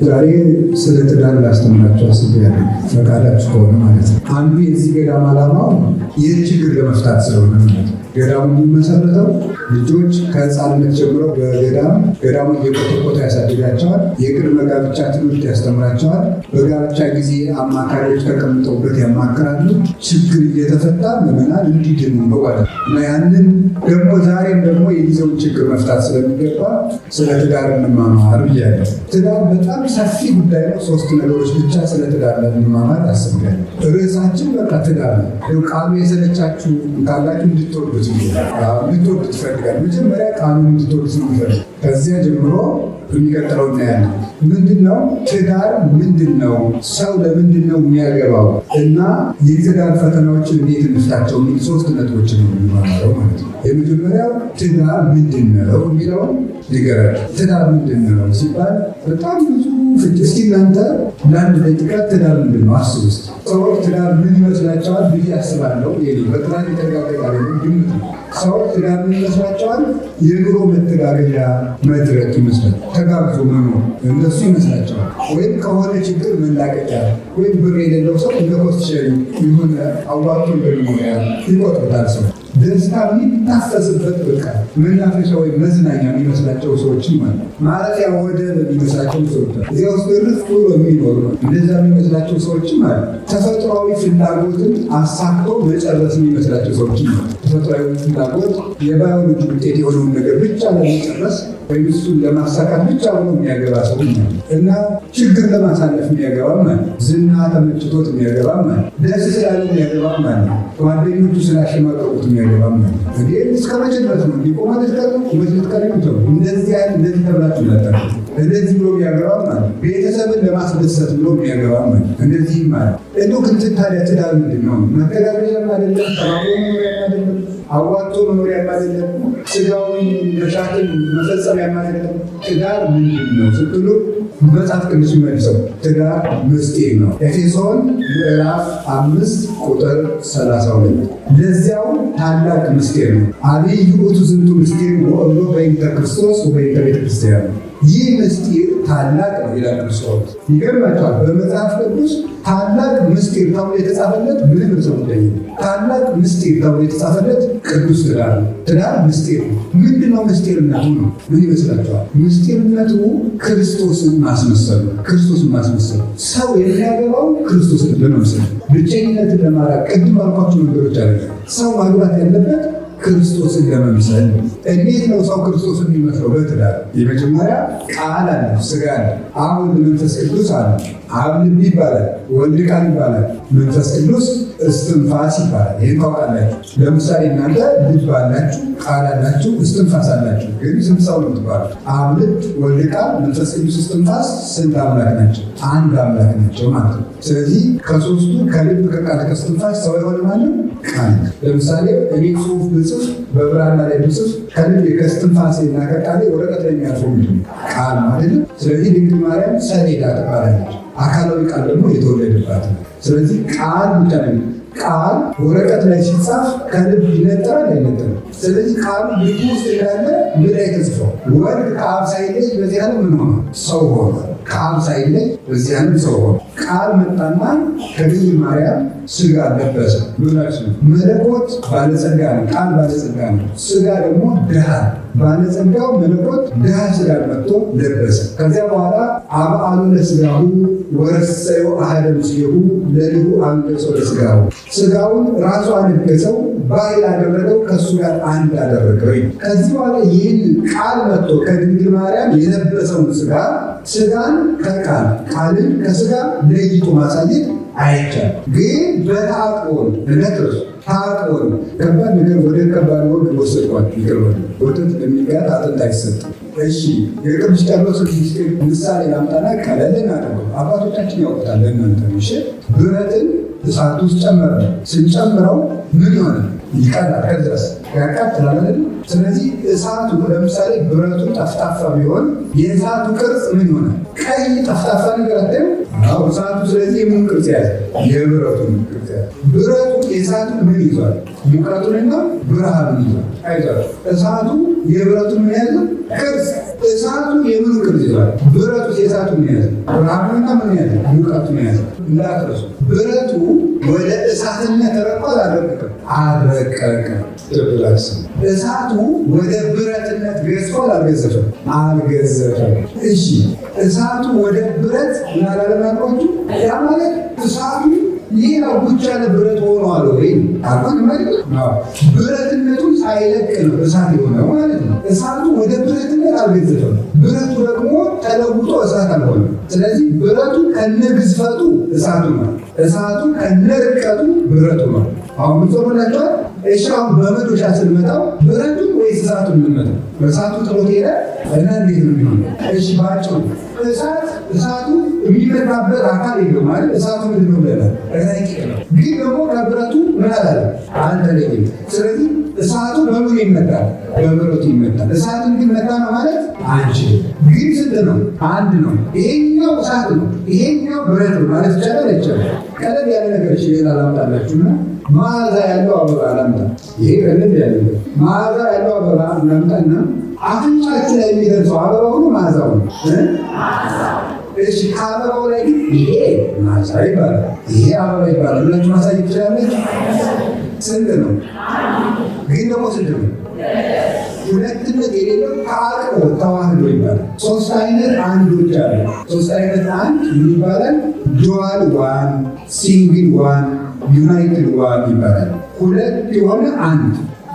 ዛሬ ስለ ትዳር ላስተምራችሁ አስቤያለሁ፣ ፈቃዳችሁ ከሆነ ማለት ነው። አንዱ የዚህ ገዳም ዓላማው ይህን ችግር ለመፍታት ስለሆነ ማለት ነው። ገዳሙ የሚመሰረተው ልጆች ከህፃንነት ጀምረው ገዳሙ እየቆጠቆጠ ያሳድጋቸዋል። የቅድመ ጋብቻ ትምህርት ያስተምራቸዋል። በጋብቻ ጊዜ አማካሪዎች ተቀምጠውበት ያማክራሉ። ችግር እየተፈታ ምዕመናን እንዲድኑ ነው ማለት ነው። እና ያንን ደግሞ ዛሬም ደግሞ የጊዜውን ችግር መፍታት ስለሚገባ ስለ ትዳር እንማማር ብያለሁ። ትዳር በጣም ሰፊ ጉዳይ ነው። 3 ነገሮች ብቻ ስለ ትዳር ለመማማር አስቤያለሁ። ርዕሳችን በቃ ትዳር ነው። ቃሉ የሰለቻችሁ ካላችሁ እንድትወዱት ይፈልጋል። መጀመሪያ ቃሉን እንድትወዱት ነው ይፈልጋል። ከዚያ ጀምሮ የሚቀጥለው እናያለን። ምንድነው ትዳር? ምንድነው ሰው? ለምንድን ነው የሚያገባው? እና የትዳር ፈተናዎችን እንዴት እንፍታቸው? 3 ነጥቦችን ነው የምንማማረው ማለት ነው። የመጀመሪያው ትዳር ምንድን ነው የሚለውን ንገረን። ትዳር ምንድን ነው ሲባል በጣም ብዙ ፍጭ። እስኪ እናንተ ለአንድ ደቂቃ ትዳር ምንድን ነው አስቡ ውስጥ ሰዎች ትዳር ምን ይመስላቸዋል ብዬ አስባለሁ። በጥናት የተረጋገጠ ግምት ነው። ሰዎች ትዳር ምን ይመስላቸዋል? የኑሮ መተጋገዣ መድረክ ይመስላል። ተጋብዞ መኖር እነሱ ይመስላቸዋል። ወይም ከሆነ ችግር መላቀቂያ፣ ወይም ብር የሌለው ሰው እንደ ኮስት ሼሪንግ የሆነ አዋቶ እንደሚሆነ ይቆጥሩታል። ሰው ደስታ የሚታፈስበት በቃ መናፈሻ ወይም መዝናኛ የሚመስላቸው ሰዎችም አሉ። ማረፊያ ወደብ የሚመስላቸው ሰዎች አሉ። እዚያ ውስጥ ርፍ ብሎ የሚኖሩ ነው። እንደዛ የሚመስላቸው ሰዎችም አሉ። ተፈጥሯዊ ፍላጎትን አሳክቶ መጨረስ የሚመስላቸው ሰዎችም አሉ። ተፈጥሯዊ ፍላጎት የባዮሎጂ ውጤት የሆነውን ነገር ብቻ ለመጨረስ ወይም እሱን ለማሳካት ብቻ ሆኖ የሚያገባ ሰው እና ችግር ለማሳለፍ የሚያገባ ማለት፣ ዝና ተመችቶት የሚያገባ ማለት፣ ደስ ስላለ የሚያገባ ማለት፣ ጓደኞቹ ስላሸማቀቁት የሚያገባ ማለት። እንዴ እስከ መቼ ድረስ ነው እንዲቆማ ልትቀር ልትቀር ነው? እንደዚህ ተብላችሁ ነበር። እንደዚህ ብሎ የሚያገባ ማለት፣ ቤተሰብን ለማስደሰት ብሎ የሚያገባ ማለት፣ እንደዚህ ማለት። እንደው ግን ታዲያ ትዳር ምንድን ነው? መተጋገዣም አይደለም፣ ተባብሮ መኖሪያም አይደለም፣ አዋጥቶ መኖሪያም አይደለም፣ ስጋዊ መሻትን መፈጸሚያም አይደለም። ትዳር ምንድን ነው ስትሉ መጽሐፍ ቅዱስ የሚመልሰው ትዳር ምስጢር ነው። ኤፌሶን ምዕራፍ 5 ቁጥር 32 ለዚያው ታላቅ ምስጢር ነው። አብይ ውእቱ ዝንቱ ምስጢር ወእሎ በእንተ ክርስቶስ ወበእንተ ቤተ ክርስቲያን። ይህ ምስጢር ታላቅ ነው ይላል ክርስቶስ። ይገርማቸዋል። በመጽሐፍ ቅዱስ ታላቅ ምስጢር ተብሎ የተጻፈለት ምንም ሰው እንደኝ ታላቅ ምስጢር ተብሎ የተጻፈለት ቅዱስ ትዳር ነው። ትዳር ምስጢር ነው። ምንድነው ምስጢርነቱ ነው? ምን ይመስላችኋል? ምስጢርነቱ ክርስቶስን ማስመሰል ነው። ክርስቶስን ማስመሰል ሰው የሚያገባው ክርስቶስን ለመምሰል፣ ብቸኝነትን ለማራቅ። ቅድም ባልኳቸው ነገሮች አለ ሰው ማግባት ያለበት ክርስቶስን ለመምሰል። እንዴት ነው ሰው ክርስቶስን የሚመስለው? በትዳር የመጀመሪያ ቃል አለ፣ ስጋ አለ። አሁን መንፈስ ቅዱስ አለ። አብ ልብ ይባላል፣ ወልድ ቃል ይባላል፣ መንፈስ ቅዱስ እስትንፋስ ይባላል። ይህን ታውቃላችሁ። ለምሳሌ እናንተ ልብ አላችሁ፣ ቃል አላችሁ፣ እስትንፋስ አላችሁ። ግን ስንት ሰው ነው የምትባሉት? አብ ልብ፣ ወልድ ቃል፣ መንፈስ ቅዱስ እስትንፋስ ስንት አምላክ ናቸው? አንድ አምላክ ናቸው ማለት ነው። ስለዚህ ከሶስቱ ከልብ ከቃል ከእስትንፋስ ሰው የሆነ ማለት ቃል። ለምሳሌ እኔ ጽሁፍ ብጽፍ በብራና ላይ ብጽፍ ከልብ ከእስትንፋሴ እና ከቃሌ ወረቀት ላይ የሚያልፈው ቃል ማለት ነው። ስለዚህ ድንግል ማርያም ሰሌዳ ትባላለች። አካላዊ ቃል ደግሞ የተወለደባት ነው። ስለዚህ ቃል ብቻ ነው። ቃል ወረቀት ላይ ሲጻፍ ከልብ ይነጠራል አይነጠርም? ስለዚህ ቃሉ ልብ ውስጥ እንዳለ ምን ላይ ተጽፏል? ወልድ ከአብ ሳይለይ በዚህ ዓለም ምን ሆነ? ሰው ሆነ። ከአብ ሳይለይ በዚህ ዓለም ሰው ሆነ። ቃል መጣና ከድንግል ማርያም ስጋ ለበሰ። ምናችን መለኮት ባለጸጋ ነው። ቃል ባለጸጋ ነው። ስጋ ደግሞ ድሃ። ባለጸጋው መለኮት ድሃ ስጋ መጥቶ ለበሰ። ከዚያ በኋላ አብአሉ ለስጋሁ ወረሰዮ አሐደ ምስሌሁ ለልሁ አንገሶ ለስጋሁ። ስጋውን ራሱ አነገሰው፣ ባሕርይ አደረገው፣ ከእሱ ጋር አንድ አደረገው። ከዚህ በኋላ ይህን ቃል መጥቶ ከድንግል ማርያም የለበሰውን ስጋን ከቃል ቃልን ከስጋ ለይቶ ማሳየት አይቻልም። ግን በተአቅቦ እነጥርስ ታቅቦ ከባድ ነገር ወደ ከባድ ወግ ወሰድኳቸው። ይቀርባል ወተት ለሚጋት አጥንት አይሰጥም። እሺ የቅዱስ ጳውሎስ ምሳሌ ላምጣና ቀለልን አድርገው አባቶቻችን ያውቁታል። ለእናንተ እሺ ብረትን እሳት ውስጥ ጨመረ። ስንጨምረው ምን ሆነ? ይቀላል። ከዛስ ያቃጥላል አይደል? ስለዚህ እሳቱ ለምሳሌ ብረቱ ጠፍጣፋ ቢሆን የእሳቱ ቅርጽ ምን ይሆናል? ቀይ ጠፍጣፋ ነገር አታዩ? አዎ እሳቱ ስለዚህ የምን ቅርጽ ያዘ? የብረቱን ቅርጽ ያዘ። ብረቱ የእሳቱን ምን ይዟል? ሙቀቱንና ብርሃኑን ይዟል። አይዟል እሳቱ የብረቱን ምን ያዘ? ቅርጽ። እሳቱ የምን ቅርጽ ይዟል? ብረቱ የእሳቱ ምን ያዘ? ብርሃኑንና ምን ያዘ? ሙቀቱን ያዘ። እንዳትረሱ ብረቱ ወደ እሳትነት ተረቋል አልረቀቀም? አልረቀቀም። ትብላስ እሳቱ ወደ ብረትነት ገዝፏል አልገዘፈም? አልገዘፈም። እሺ እሳቱ ወደ ብረት እናላለናቆቹ ያ ማለት እሳቱ ሌላ ጉቻ ለብረት ሆኗል ወይ? አሁን ማለት ነው ብረትነቱን ሳይለቅ ነው እሳት የሆነው ማለት ነው። እሳቱ ወደ ብረትነት አልገዘፈም። ብረቱ ደግሞ ተለውጦ እሳት አልሆነም። ስለዚህ ብረቱ ከነግዝፈቱ እሳቱ ነው። እሳቱ ከነርቀቱ ብረቱ ነው። አሁን ምን ጾመላችኋል? እሺ አሁን በመዶሻ ስንመታው ብረቱን ወይስ እሳቱን እንመታው? እሳቱ ጥሎት ሄደ እና እንዴት ነው የሚሆነው? እሺ ባጭሩ እሳቱ የሚመታበት አካል የለውም ማለት እሳቱ ምንድን ነው ብለናል? ረቂቅ ነው። ግን ደግሞ ከብረቱ ምን አላለ? አልተለየም። ስለዚህ እሳቱ በምን ይመታል? በብረቱ ይመታል። እሳቱን ግን መታ ነው ማለት አንችልም። ግን ስንት ነው? አንድ ነው። ይሄኛው እሳት ነው፣ ይሄኛው ብረት ነው ማለት ይቻላል አይቻልም? ቀለል ያለ ነገር ሌላ ላምጣላችሁና መዓዛ ያለው አበባ ላምጣ። ይሄ ቀለል ያለ ነገር መዓዛ ያለው አበባ ላምጣና አፍንጫችሁ ላይ የሚደርሰው አበባ ሆኖ መዓዛው ነው። እሺ ከአበባው ላይ ግን ይሄ መዓዛ ይባላል፣ ይሄ አበባ ይባላል ብላችሁ ማሳየት ትችላለች። ስንት ነው? ግን ደግሞ ስንት ነው? ሁለትነት የሌለው ተአቅቦ ተዋህዶ ይባላል። ሶስት አይነት አንዶች አሉ። ሶስት አይነት አንድ ምን ይባላል? ዱዋል ዋን፣ ሲንግል ዋን፣ ዩናይትድ ዋን ይባላል። ሁለት የሆነ አንድ፣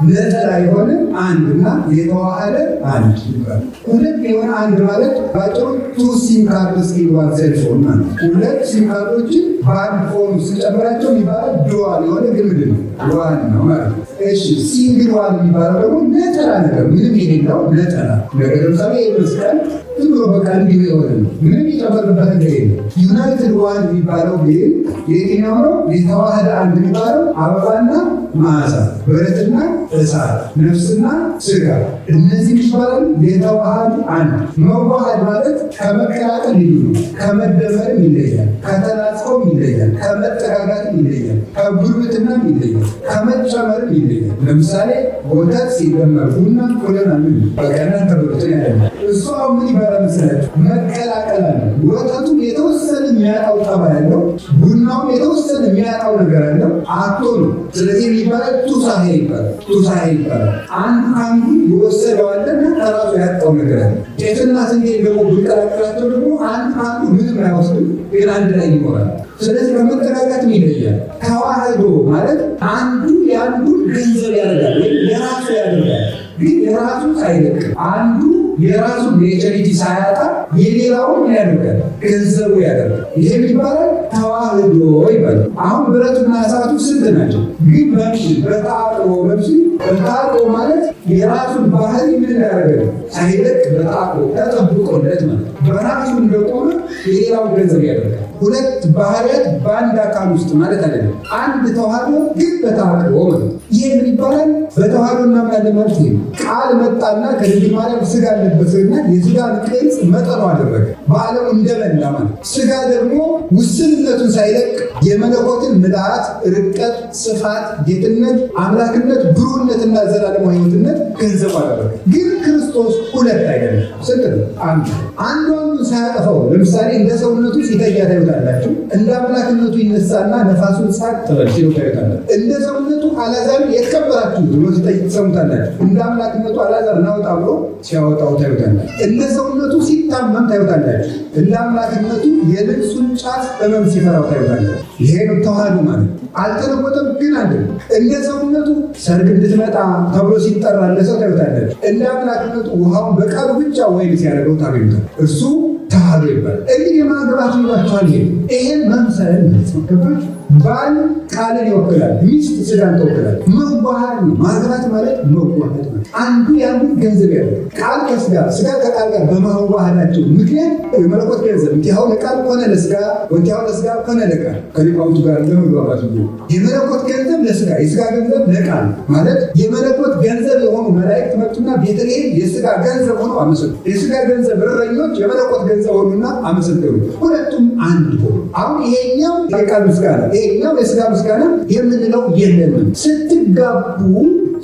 ነጠላ የሆነ አንድ እና የተዋሃደ አንድ ይባላል። ሁለት የሆነ አንድ ማለት ባጭሩ ቱ ሲም ካርድስ ኢን ዋን ሴልፎን ማለት ሁለት ሲም ካርዶችን በአንድ ፎን ስጨምራቸው የሚባለው ዱዋል የሆነ ግን ምንድን ነው? ዋን ነው ማለት ነው። እሺ ሲንግል ዋን የሚባለው ደግሞ ነጠላ ነገር ምንም የሌለው ነጠላ ነገር ለምሳሌ መስቀል ዝም ብሎ በቃ እንዲሁ የሆነ ነው፣ ምንም የጨመርበት ነገር የለም። ዩናይትድ ዋን የሚባለው ግን የትኛው ነው? የተዋህደ አንድ የሚባለው አበባና መዓዛ፣ ብረትና እሳት፣ ነፍስና ስጋ እነዚህ ይባላሉ የተዋሃዱ አንድ። መዋሃድ ማለት ከመቀላቀል ልዩ ነው። ከመደመርም ይለያል፣ ከተናጽፎም ይለያል፣ ከመጠጋጋትም ይለያል፣ ከጉርብትናም ይለያል፣ ከመጨመርም ይለያል። ለምሳሌ ወተት ሲደመር ቡና ኮለና ምን በቀና ተብሎትን ያለ እሱ አሁን ምን ይባላል መሰላችሁ? መቀላቀል አለ። ወተቱም የተወሰነ የሚያጣው ጠባይ ያለው፣ ቡናውም የተወሰነ የሚያጣው ነገር አለው። አቶ ነው። ስለዚህ የሚባለው ቱሳሄ ይባላል። ቱሳሄ ይባላል። አንዱ ከአንዱ የወሰደው አለና ከራሱ ያጣው ነገር አለ። ጤፍና ስንዴ ደግሞ ብንቀላቀላቸው ደግሞ አንዱ ከአንዱ ምንም አይወስድም፣ ግን አንድ ላይ ይኖራል። ስለዚህ ከመጠጋጋትም ይለያል። ተዋህዶ ማለት አንዱ የአንዱን ገንዘብ ያደርጋል ወይም የራሱ ያደርጋል፣ ግን የራሱ ሳይለቅ አንዱ የራሱ ኔቸሪቲ ሳያጣ የሌላውን ያደርጋል፣ ገንዘቡ ያደርጋል። ይሄ ይባላል ተዋህዶ ይባላል። አሁን ብረቱና እሳቱ ስንት ናቸው? ግን በምስል በተአቅቦ በምስል በተአቅቦ ማለት የራሱን ባህሪ ምን ያደርጋል? ሳይለቅ በተአቅቦ ተጠብቆለት ማለት በራሱ እንደቆመ የሌላውን ገንዘብ ያደርጋል። ሁለት ባህሪያት በአንድ አካል ውስጥ ማለት አይደለም። አንድ ተዋህዶ ግን በተአቅቦ ማለት ይሄ ምን ይባላል? በተዋህዶ እናምናለን ማለት ይሄ ቃል መጣና ከድንግል ማርያም ስጋ ለበሰና የስጋን ቅርጽ መጠኑ አደረገ፣ በዓለም እንደበላ ማለት። ስጋ ደግሞ ውስንነቱን ሳይለቅ የመለኮትን ምልአት፣ ርቀት፣ ስፋት፣ ጌትነት፣ አምላክነት፣ ብሩህነትና ዘላለማዊ ሕይወትነት ገንዘብ አደረገ። ግን ክርስቶስ ሁለት አይደለም። ስንት ነው? አንዱ አንዱን ሳያጠፋው ለምሳሌ እንደ ሰውነቱ ሲተኛ ታዩታላችሁ። እንደ አምላክነቱ ይነሳና ነፋሱን ጻቅ ተበል ሲሉ ታዩታላችሁ። እንደ ሰውነቱ አልዓዛር የተከበራችሁ ብሎ ሲጠይቅ ሰሙታላችሁ። እንደ አምላክነቱ አልዓዛር ናውጣ ብሎ ሲያወጣው ታዩታላችሁ። እንደ ሰውነቱ ሲታመም ታዩታላችሁ። እንደ አምላክነቱ የልብሱን ጫፍ ሕመም ሲፈራው ታዩታላችሁ። ይሄ ነው ተዋህዶ ማለት። አልተለወጠም፣ ግን አንድ ነው። እንደ ሰውነቱ ሰርግ እንድትመጣ ተብሎ ሲጠራ ለሰው ታዩታላችሁ። እንደ አምላክነቱ ውሃውን በቃሉ ብቻ ወይን ሲያደርገው ታገኙታል። እርሱ ተዋህዶ ይባላል። እንግዲህ የማግባት ይሏቸዋል። ይሄን መምሰል ነው። ባል ቃልን ይወክላል፣ ሚስት ስጋን ትወክላል። መዋሃድ ነው። ማግባት ማለት መዋሃድ ነው። አንዱ የአንዱ ገንዘብ ያለ ቃል ከስጋ ስጋ ከቃል ጋር በመዋሃዳቸው ምክንያት የመለኮት ገንዘብ እንቲያው ለቃል ሆነ ለስጋ ወንቲያው ለስጋ ሆነ ለቃል ከሊቃውንቱ ጋር ለመግባባት ነው። የመለኮት ገንዘብ ለስጋ የስጋ ገንዘብ ለቃል ማለት የመለኮት ገንዘብ የሆኑ መላእክት መጡና ቤተልሔም የስጋ ገንዘብ ሆኖ አመሰሉ። የስጋ ገንዘብ እረኞች የመለኮት ገንዘብ ሆኑና አመሰገኑ። ሁለቱም አንድ ሆኑ። አሁን ይሄኛው የቃል ምስጋና ይሄኛው የስጋ ምስጋና የምንለው የለንም።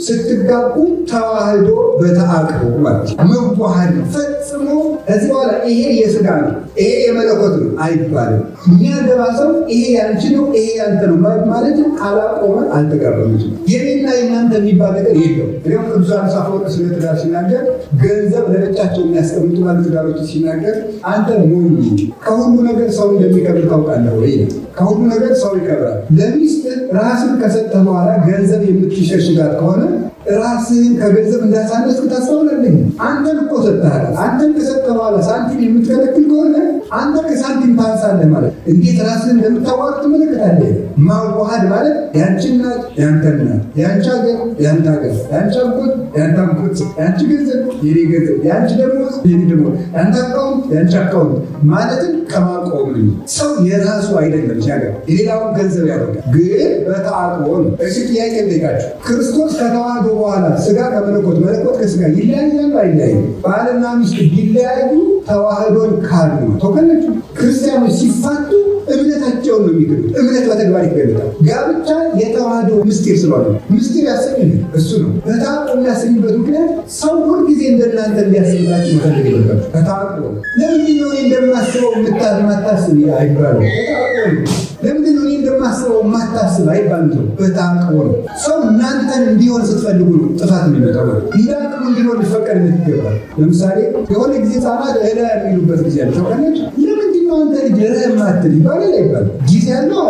ስትጋቡ ተዋህዶ በተአቅቦ ማለት መዋሃድ ነው ፈጽሞ። ከዚህ በኋላ ይሄ የስጋ ነው ይሄ የመለኮት ነው አይባልም። የሚያገባ ሰው ይሄ ያንቺ ነው ይሄ ያንተ ነው ማለት ካላቆመ አልተጋባም። የኔና የናንተ የሚባል ነገር የለው። እኔም ቅዱስ ዮሐንስ አፈወርቅ ስለ ትዳር ሲናገር ገንዘብ ለብቻቸው የሚያስቀምጡ ባለትዳሮች ሲናገር አንተ ሞኝ ከሁሉ ነገር ሰው እንደሚከብር ታውቃለህ ወይ? ከሁሉ ነገር ሰው ይከብራል። ለሚስት ራስን ከሰጠ በኋላ ገንዘብ የምትሸሽጋት ከሆነ ራስህን ከገንዘብ እንዳሳነስክ ታስተውላለህ። አንተን እኮ ሰጥተሃል። አንተን ከሰጠ በኋላ ሳንቲም የምትከለክል ከሆነ አንተ ከሳንቲም ታንሳለህ ማለት እንዴት ራስህን እንደምታዋርድ ትመለከታለህ። ማዋሃድ ማለት ያንቺ እናት ያንተ እናት፣ ያንቺ ሀገር ያንተ ሀገር፣ ያንቺ አጎት ያንተ አጎት፣ ያንቺ ገንዘብ የኔ ገንዘብ፣ ያንቺ ደሞዝ የኔ ደሞዝ፣ ያንተ አካውንት ያንቺ አካውንት ማለትን ከማቆም ነው። ሰው የራሱ አይደለም ሲያገር የሌላውን ገንዘብ ያደርጋል። ግን በተአቅቦ ነው። እሺ ጥያቄ ልጠይቃችሁ። ክርስቶስ ከተዋህዶ በኋላ ስጋ ከመለኮት መለኮት ከስጋ ይለያያሉ አይለያዩ? ባልና ሚስት ቢለያዩ ተዋህዶን ካዱ ነው። ተወከለች። ክርስቲያኖች ሲፋቱ እምነታቸውን ነው የሚክዱት። እምነት በተግባር ይገለጣል። ጋብቻ የተዋህዶ ምስጢር ስለሆነ ምስጢር ያሰኘን እሱ ነው። በተአቅቦ የሚያሰኝበት ምክንያት ሰው ሁልጊዜ እንደናንተ እንዲያስብላችሁ መፈለግ የለባችሁ። በተአቅቦ ለምንድን ነው እንደማስበው ማታስብ አይባልም። ለምንድን ነው እንደማስበው ማታስብ አይባልም። በተአቅቦ ነው። ሰው እናንተን እንዲሆን ስትፈልጉ ነው ጥፋት የሚመጣው። እንዳቅሙ እንዲሆን ሊፈቀድለት ይገባል። ለምሳሌ የሆነ ጊዜ ህፃናት እህላ የሚሉበት ጊዜ አለ። ታውቃለች። ለምንድን ነው አንተ ልጅ ረህ ማትል ይባላል አይባልም። ጊዜ ያለው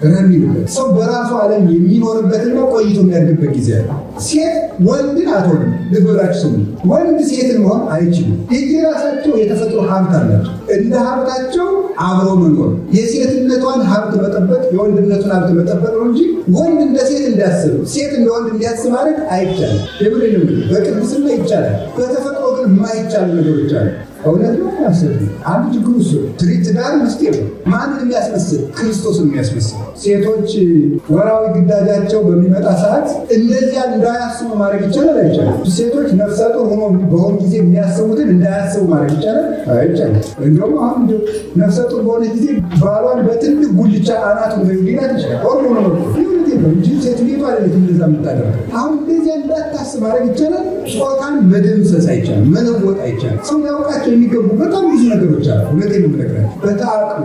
ረህ ይሉበት። ሰው በራሱ ዓለም የሚኖርበትና ቆይቶ የሚያድግበት ጊዜ አለ። ሴት ወንድን አትሆንም። ልብ ብላችሁ ስሙ። ወንድ ሴትን መሆን አይችልም። የራሳቸው የተፈጥሮ ሀብት አላቸው። እንደ ሀብታቸው አብሮ መኖር የሴትነቷን ሀብት መጠበቅ የወንድነቱን ሀብት መጠበቅ ነው እንጂ ወንድ እንደ ሴት እንዲያስብ ሴት እንደ ወንድ እንዲያስብ ማድረግ አይቻልም። በቅድስና ይቻላል። በተፈጥሮ ግን የማይቻሉ ነገሮች አሉ። እውነት ነው። ያስብ አንድ ችግሩ እሱ ትዳር ምስጢር ነው። ማንን የሚያስመስል? ክርስቶስን የሚያስመስል። ሴቶች ወራዊ ግዳጃቸው በሚመጣ ሰዓት እንደዚያ እንዳያስቡ ማድረግ ይቻላል አይቻልም? ሴቶች ነፍሰ ጡር ሆኖ በሆኑ ጊዜ የሚያስቡትን እንዳያስቡ ማድረግ ይቻላል አይቻልም? እንደውም አሁን ነፍሰ ጡር በሆነ ጊዜ ባሏን በትልቅ ጉልቻ አናቱን ሊላት ይችላል። ሆርሞን ነው እንጂ ሴት ቤቷ አይደለች እንደዛ የምታደርገው። አሁን እንደዚያ እንዳታስብ ማድረግ ይቻላል። ጾታን መደምሰስ አይቻልም፣ መለወጥ አይቻልም። ሰው ያውቃቸው የሚገቡ በጣም ብዙ ነገሮች አሉ። እውነቴን ነው የምነግራችሁ። በተአቅቦ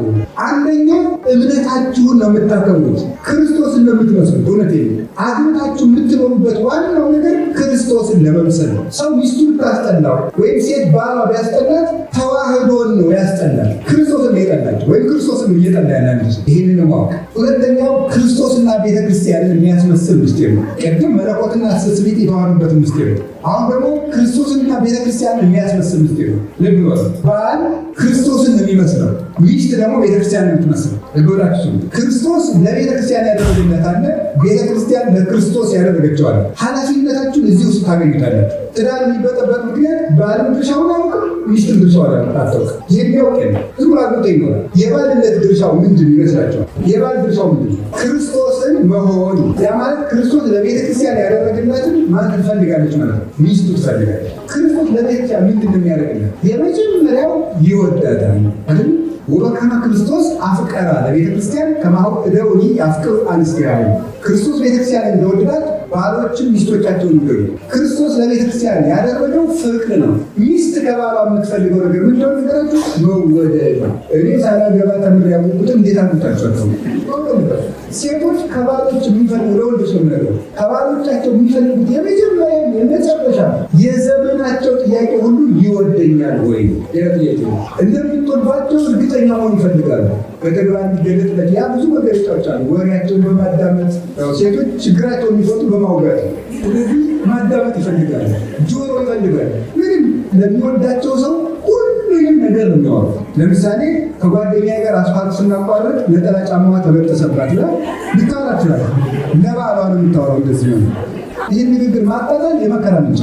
አንደኛ እምነታችሁን ነው የምታከብሩት፣ ክርስቶስን ነው የምትመስሉት። እውነቴን ነው። አግብታችሁ የምትኖሩበት ዋናው ነገር ክርስቶስን ለመምሰል ነው። ሰው ሚስቱን ታስጠላው ወይም ሴት ባሏ ቢያስጠላት ተዋህዶን ነው ያስጠላል። ክርስቶስን የጠላቸው ወይም ክርስቶስን እየጠላ ያለ ይህንን ማወቅ። ሁለተኛው ክርስቶስና ቤተክርስቲያንን የሚያስመስል ምስጢር ነው። ቅድም መለኮትና ስስሪት የተዋሃዱበት ምስጢር ነው። አሁን ደግሞ ክርስቶስንና ቤተክርስቲያንን የሚያስመስል ምስጢር ነው። ልብ በሉ። ባል ክርስቶስን የሚመስለው፣ ሚስት ደግሞ ቤተክርስቲያን የምትመስለው። ልብ ብላችሁ ክርስቶስ ለቤተክርስቲያን ያደረግለት አለ፣ ቤተክርስቲያን ለክርስቶስ ያደረገችዋል። ኃላፊነታችሁን እዚህ ውስጥ ታገኙታላችሁ። ትዳር የሚበጠበት ምክንያት ባልም ድርሻውን አያውቅም፣ ሚስትም ድርሻውን አታውቅም። የሚያውቅ የለም። ዝም ብሎ አግብቶ ይኖራል። የባልነት ድርሻው ምንድን ይመስላችኋል? የባል ድርሻው ምንድን ነው? ክርስቶስን መሆን። ያ ማለት ክርስቶስ ለቤተክርስቲያን ያደረግላትን ማን ትፈልጋለች ማለት ነው? ሚስቱ ትፈልጋለች። ክርስቶስ ለቤተክርስቲያን ምንድን ነው የሚያደርግላት? የመጀመሪያው ይወዳታል አይደል? ወበከመ ክርስቶስ አፍቀራ ለቤተክርስቲያን ከማሁ እደውኒ ያፍቅሩ አንስቲያሁ። ክርስቶስ ቤተክርስቲያን እንደወደዳት ባሎችን ሚስቶቻቸውን ይወዱ። ክርስቶስ ለቤተክርስቲያን ያደረገው ፍቅር ነው። ሚስት ከባሏ የምትፈልገው ነገር ምንድነው? ነገራችሁ መወደድ። እኔ ሳላገባ ተምሬ ያወቅሁትን እንዴት አምጥታችኋል? ሴቶች ከባሎች የሚፈልጉ ለወንዶች ነው ነገር ከባሎቻቸው የሚፈልጉት የመጀመሪያ የመጨረሻ የዘመናቸው ጥያቄ ሁሉ ይወደኛል ወይ? እንደምትወዷቸው እርግጠኛ መሆን ይፈልጋሉ። በተግባር እንዲገለጥለት ያ ብዙ መገለጫዎች አሉ። ወሬያቸውን በማዳመጥ ሴቶች ችግራቸውን የሚፈቱ በማውጋት ስለዚህ ማዳመጥ ይፈልጋሉ። ጆሮ ይፈልጋሉ። ምንም ለሚወዳቸው ሰው ሁሉንም ነገር ነው የሚያወራው። ለምሳሌ ከጓደኛ ጋር አስፋልት ስናቋርጥ ነጠላ ጫማዋ ተበጠሰባት ብላ ልታወራ ትችላለች። ለባሏ ነው የምታወራው። እንደዚህ ነው። ይህን ንግግር ማጣጣል የመከራ ምንጭ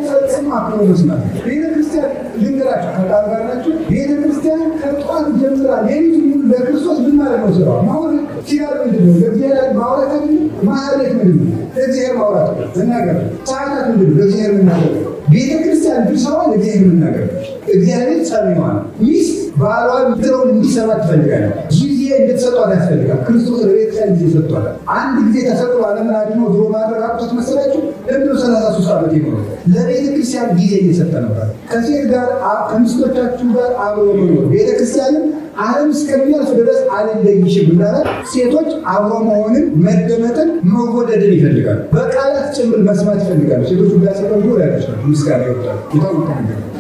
ፈጽሞ አክሮስ ናት። ቤተክርስቲያን ልንገራችሁ፣ ከቃል ጋር ናችሁ። ቤተክርስቲያን ከጠዋት ጀምራ ሌሊት ሙሉ ለክርስቶስ ምን ማለት ነው ስራዋ? ማውራት ሲጋር ምንድን ነው? ለእግዚአብሔር ማውራት አይደለም። ማህሌት ምንድን ነው? ለእግዚአብሔር ማውራት መናገር። ሰዓታት ምንድን ነው? ለእግዚአብሔር መናገር። ቤተክርስቲያን ድርሻዋ ለእግዚአብሔር መናገር። እግዚአብሔር ሰሚዋ ነው። ሚስት ባሏ ምትለውን እንዲሰማ ትፈልጋለች። ጊዜ እንድትሰጧት ያስፈልጋል። ክርስቶስ ለቤተክርስቲያን ጊዜ ሰጥቷታል። አንድ ጊዜ ተሰጥቶ ዓለምን አድኖ ድሮ ማድረግ አቅቶት መሰላችሁ? ለምንድን ነው 33 ዓመት ይኖረው? ለቤተክርስቲያን ጊዜ እየሰጠ ነበር። ከሴት ጋር ከሚስቶቻችሁ ጋር አብሮ መኖር። ቤተክርስቲያንም ዓለም እስከሚያልፍ ድረስ አልለይሽም እንዳላት ሴቶች አብሮ መሆንን፣ መደመጥን፣ መወደድን ይፈልጋሉ። በቃላት ጭምር መስማት ይፈልጋሉ። ሴቶች ቢያሰቀሉ ወዳጆች ናቸው። ምስጋና ይወዳሉ።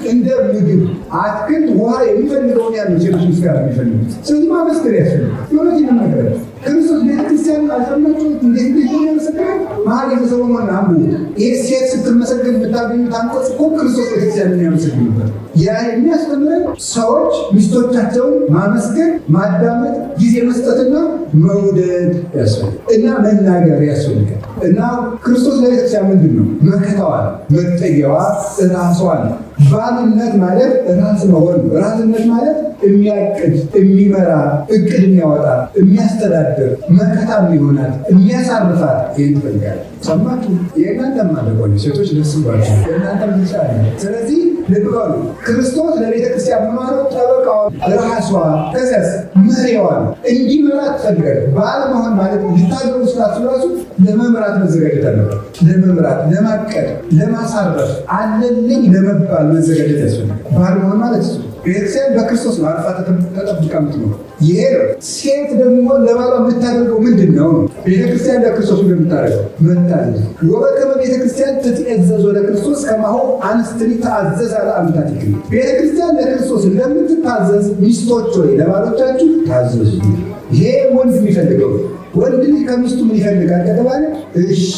እንደ ምግብ፣ አትክልት፣ ውሃ የሚፈልገውን ያለው ሴቶች ምስጋና የሚፈልጉት። ስለዚህ ማመስገን ያስፈልጋል። የሆነት ይነገራል። ክርስቶስ ቤተክርስቲያን አልሰማችሁ እንዴት ያመሰግናል? መኃልየ ሰሎሞን አንብቡ። ይህ ሴት ስትመሰገን የምታገኙት አንቀጽ እኮ ክርስቶስ ቤተክርስቲያንን ያመሰግኑበት። ያ የሚያስተምረን ሰዎች ሚስቶቻቸውን ማመስገን፣ ማዳመጥ፣ ጊዜ መስጠትና መውደድ ያስፈልጋል እና መናገር ያስፈልጋል። እና ክርስቶስ ለቤተክርስቲያን ምንድን ነው? መከታዋ፣ መጠጊያዋ፣ ራሷ ነው። ባልነት ማለት ራስ መሆን። ራስነት ማለት የሚያቅድ፣ የሚመራ፣ እቅድ የሚያወጣ፣ የሚያስተዳድር፣ መከታም ይሆናል፣ የሚያሳርፋት። ይህን ትፈልጋለች። ሰማችሁ? የእናንተ ማለቆኝ ሴቶች ደስ ባቸው የእናንተ ምንጫ ነው። ስለዚህ ልብ በሉ። ክርስቶስ ለቤተክርስቲያን መማረው ጠበቃዋ፣ ራሷ፣ ከዚያስ መሪዋ ነው። እንዲመራ ትፈልጋለች። ባል መሆን ማለት ልታገቡ ስላችሁ ራሱ ለመምራት መዘጋጀት አለበት። ለመምራት፣ ለማቀድ፣ ለማሳረፍ፣ አለልኝ ለመባል መዘጋጀት ያስፈልጋል። ባል መሆን ማለት እሱ። ቤተክርስቲያን በክርስቶስ ነው አርፋ ተጠብቃ የምትኖረው። ይሄ ነው። ሴት ደግሞ ለባሏ የምታደርገው ምንድን ነው? ቤተክርስቲያን ለክርስቶስ እንደምታደርገው መታዘዝ። ወበከመ ቤተክርስቲያን ትትዔዘዝ ለክርስቶስ ከማሁ አንስትኒ ተአዘዛ ለአምታቲክሙ። ቤተክርስቲያን ለክርስቶስ እንደምትታዘዝ ሚስቶች ሆይ ለባሎቻችሁ ታዘዙ። ይሄ ወንድ የሚፈልገው ወንድ ልጅ ከሚስቱ ምን ይፈልጋል ከተባለ እሺ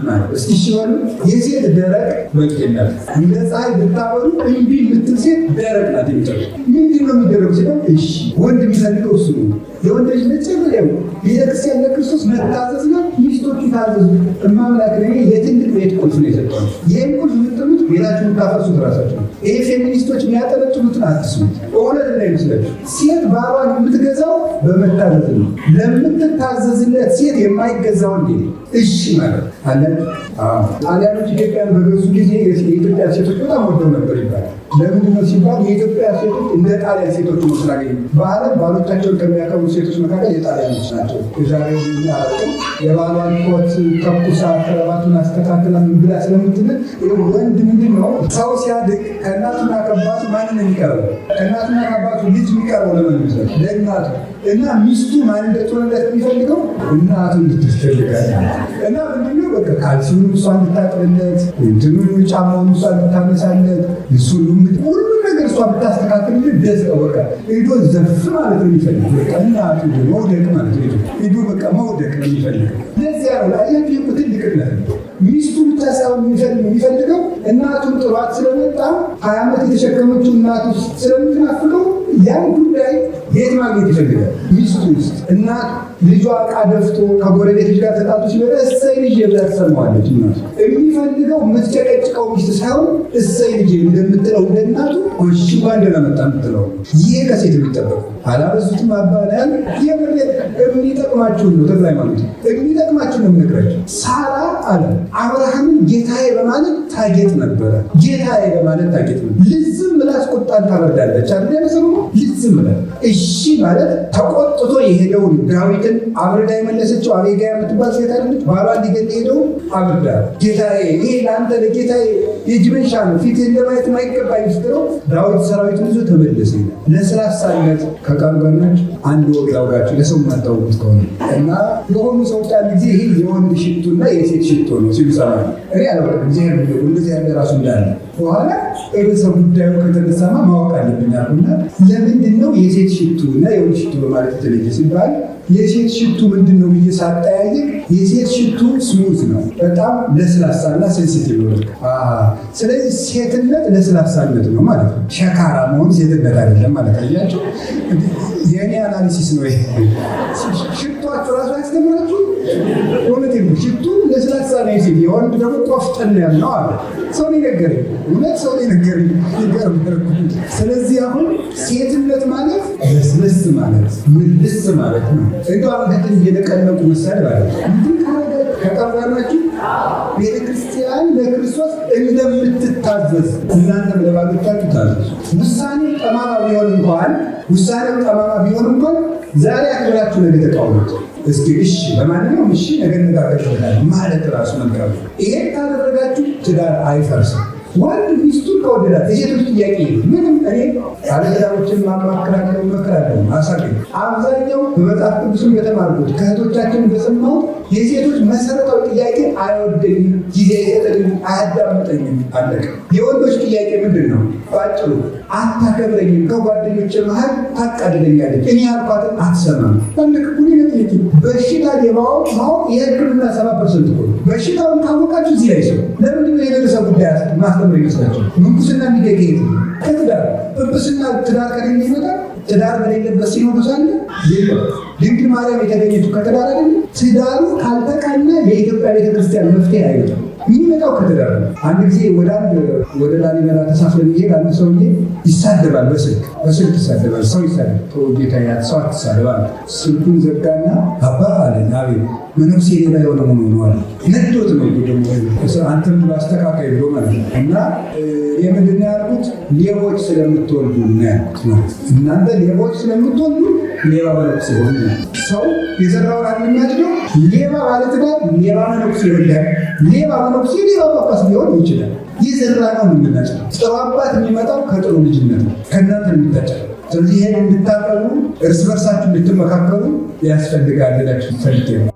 ማለት እስቲ እሺ በሉ። የሴት ደረቅ በቂናት እንደ ፀሐይ ብታበሩ እምቢ የምትል ሴት ደረቅ ናት። የሚጨርሱ ምንድን ነው የሚደረጉ ሲባል እሺ። ወንድ የሚፈልገው እሱ ነው። የወንድ ልጅ መጨመሪያው ቤተክርስቲያን ለክርስቶስ መታዘዝና ሚስቶቹ ታዘዙ። እማምላክ ነ የትልቅ ቤት ቁልፍ ነው የሰጠው። ይህን ቁልፍ የምትሉት ቤታችሁ የምታፈሱት ራሳችሁ ነው። ይሄ ፌሚኒስቶች የሚያጠነጥኑትን አትስሙት። እውነት እንዳይመስላችሁ። ሴት ባሏን የምትገዛው በመታዘዝ ነው። ለምትታዘዝለት ሴት የማይገዛው እንዴ እሺ ማለት አለን። ጣሊያኖች ኢትዮጵያን በገዙ ጊዜ የኢትዮጵያ ሴቶች በጣም ወደው ነበር ይባላል። ለምንድን ነው ሲባል የኢትዮጵያ ሴቶች እንደ ጣሊያን ሴቶች ነው ስላገኙ። በዓለም ባሎቻቸውን ከሚያከብሩ ሴቶች መካከል የጣሊያኖች ናቸው። የዛሬ አረቅም የባሏን ኮት ተኩሳ ከረባቱን አስተካክላ ምን ብላ ስለምትል ወንድ ምንድን ነው ሰው ሲያድግ ከእናቱና ከአባቱ ማንን የሚቀርበው? ከእናቱና ከአባቱ ልጅ የሚቀርበው ለምን ይመስላል? ለእናቱ እና ሚስቱ ማን እንደትሆንለት የሚፈልገው እናቱ እንድትፈልጋል። እና ምንድነው በቃ ካልሲውን እሷ እንድታጥብለት፣ እንትኑን ጫማውን እሷ እንድታነሳለት፣ እሱን ሁሉም ነገር እሷ ብታስተካክልለት ደስ ነው። በቃ ሄዶ ዘፍ ማለት ነው የሚፈልግ። በቃ እናቱ መውደቅ ማለት ነው። ሄዶ በቃ መውደቅ ነው የሚፈልገው። ለዚያ ነው አያችሁ እኮ ትልቅነት ነው። ሚስቱ ብቻ ሳይሆን የሚፈልገው እናቱን ጥሯት ስለመጣ 20 ዓመት የተሸከመችው እናቱ ስለምትናፍቀው ያን ጉዳይ የት ማግኘት ይፈልጋል? ሚስቱ ውስጥ። እናት ልጇ ዕቃ ደፍቶ ከጎረቤት ልጅ ጋር ተጣጡ ሲበለ እሰይ ልጅ ብላ ትሰማዋለች። እናቱ የሚፈልገው የምትጨቀጭቀው ሚስት ሳይሆን እሰይ ልጅ እንደምትለው እንደ እናቱ ጎሽ እንኳን እንደመጣ የምትለው። ይሄ ከሴት የሚጠበቁ አላበዙትም አባላል። የምር የሚጠቅማችሁን ነው ተብላ ማለት ነው። የሚጠቅማችሁን ነው የምነግራችሁ። ሳራ አለ አብርሃምን ጌታዬ በማለት ታጌጥ ነበረ። ጌታዬ በማለት ታጌጥ ነበር። ልዝም ብላ ቁጣን ታበርዳለች አይደል? ያሰሩ ልዝም ብላ እሺ ማለት ተቆጥቶ የሄደውን ዳዊትን አብርዳ የመለሰችው አቤጋ የምትባል ሴት አይደለች? ባሏ እንዲገል ሄደው አብርዳ ጌታዬ፣ ይሄ ለአንተ ለጌታዬ የጅመንሻ ነው፣ ፊት እንደማየት ማይገባ ይመስለው። ዳዊት ሰራዊቱን ይዞ ተመለሰ። ለስላሳነት ከቃሉ ጋር ናቸው። አንድ ወግ ላውጋችሁ ለሰው ማታወቁት ከሆነ እና የሆኑ ሰዎች አንድ ጊዜ ይሄ የወንድ ሽቱና የሴት ሽቶ ነው ሲሉ ሰማል። እኔ አላወቅም። እንደዚህ ያለ ራሱ እንዳለ በኋላ ርዕሰ ጉዳዩ ከተነሳማ ማወቅ አለብኝ አሉና ለምንድን ነው የሴት ሽቱ እና የወንድ ሽቱ በማለት የተለየ ሲባል የሴት ሽቱ ምንድን ነው ብዬ ሳጠያየቅ የሴት ሽቱ ስሙዝ ነው፣ በጣም ለስላሳና ሴንሲቲቭ ነው። ስለዚህ ሴትነት ለስላሳነት ነው ማለት ነው። ሸካራ መሆን ሴትነት አይደለም ማለት አያቸው። የእኔ አናሊሲስ ነው ይሄ። ሽቷችሁ ራሱ ያስተምራችሁ እውነት ነው። ሽቱ ለስላሳ ነው ሴት፣ የወንድ ደግሞ ቆፍጠን ያልነው አለ ሰው ነገረኝ። እውነት ሰው ነገረኝ። ስለዚህ አሁን ሴትነት ማለት ለስለስ ማለት ምልስ ማለት ነው። እንደው አንገትን እየነቀነቁ ምሳሌ ማለት እንዲህ ከቀረናችሁ ቤተክርስቲያን ለክርስቶስ እንደምትታዘዝ እናንተም ለባሎቻችሁ ታዘዙ። ውሳኔው ጠማማ ቢሆን እንኳን ዛሬ አክብራችሁ ነገ ተቃውሙት። እስኪ እሺ በማንኛውም እሺ ነገ እንነጋገር ማለት ራሱ መልካም። ይሄን ካደረጋችሁ ትዳር አይፈርስም። ወንድ ሚስቱን ከወደዳት የሴቶች ጥያቄ ምንም እኔ ባለትዳሮችን ማማከራቸው መከራቸው አሳገኝ አብዛኛው በመጽሐፍ ቅዱስም በተማርኩት ከእህቶቻችን በሰማሁት የሴቶች መሰረታዊ ጥያቄ አይወደኝም፣ ጊዜ አይሰጠኝም፣ አያዳምጠኝም አለቀ። የወንዶች ጥያቄ ምንድን ነው? ባጭሩ አታከብረኝም፣ ከጓደኞች መሀል ታቃድለኛለች፣ እኔ ያልኳትን አትሰማም አለቀ። ሁኔነት በሽታ የማወቅ የህክምና 70% እኮ በሽታውን ካወቃችሁ እዚህ ላይ ሰው ለምንድን ነው የደረሰ ጉዳይ ማስተምር ይመስላችሁ? ምንኩስና የሚገኝ ከትዳር ጵጵስና ትዳር ከሌለ ይመጣል። ትዳር በሌለበት ሲኖዶስ አለ የለም። ድንግል ማርያም የተገኘችው ከትዳር አይደለም። ትዳሩ ካልተቃና የኢትዮጵያ ቤተክርስቲያን መፍትሄ አይመጣም። የሚመጣው ከትዳር ነው። አንድ ጊዜ ወደ ላሊበላ ተሳፍረን ይሄድ አንድ ሰውዬ ይሳደባል፣ በስልክ ይሳደባል። ሰው ይሳደባል፣ ጌታ ሰው አትሳደባል። ስልኩን ዘጋና አባ አለ አቤት መነኩሴ ሌላ የሆነ ሆኖ ነው አለ። ነዶት ነው ደግሞ አንተም አስተካካይ ብሎ ማለት ነው። እና የምንድን ነው ያልኩት? ሌቦች ስለምትወልዱ ነው ያልኩት። እናንተ ሌቦች ስለምትወልዱ ሌባ መነኩሴ ሆነ። ሰው የዘራውን የሚያጭደው ሌባ ባለትዳር ሌባ መነኩሴ ይወልዳል። ሌባ መነኩሴ ሌባ ጳጳስ ሊሆን ይችላል። የዘራ ነው የምናጭደው። ጥሩ አባት የሚመጣው ከጥሩ ልጅነት ነው፣ ከእናንተ የሚታጨው። ስለዚህ ይሄን እንድታቀሉ እርስ በርሳችሁ እንድትመካከሉ ያስፈልጋል። ፈልጌ ነው።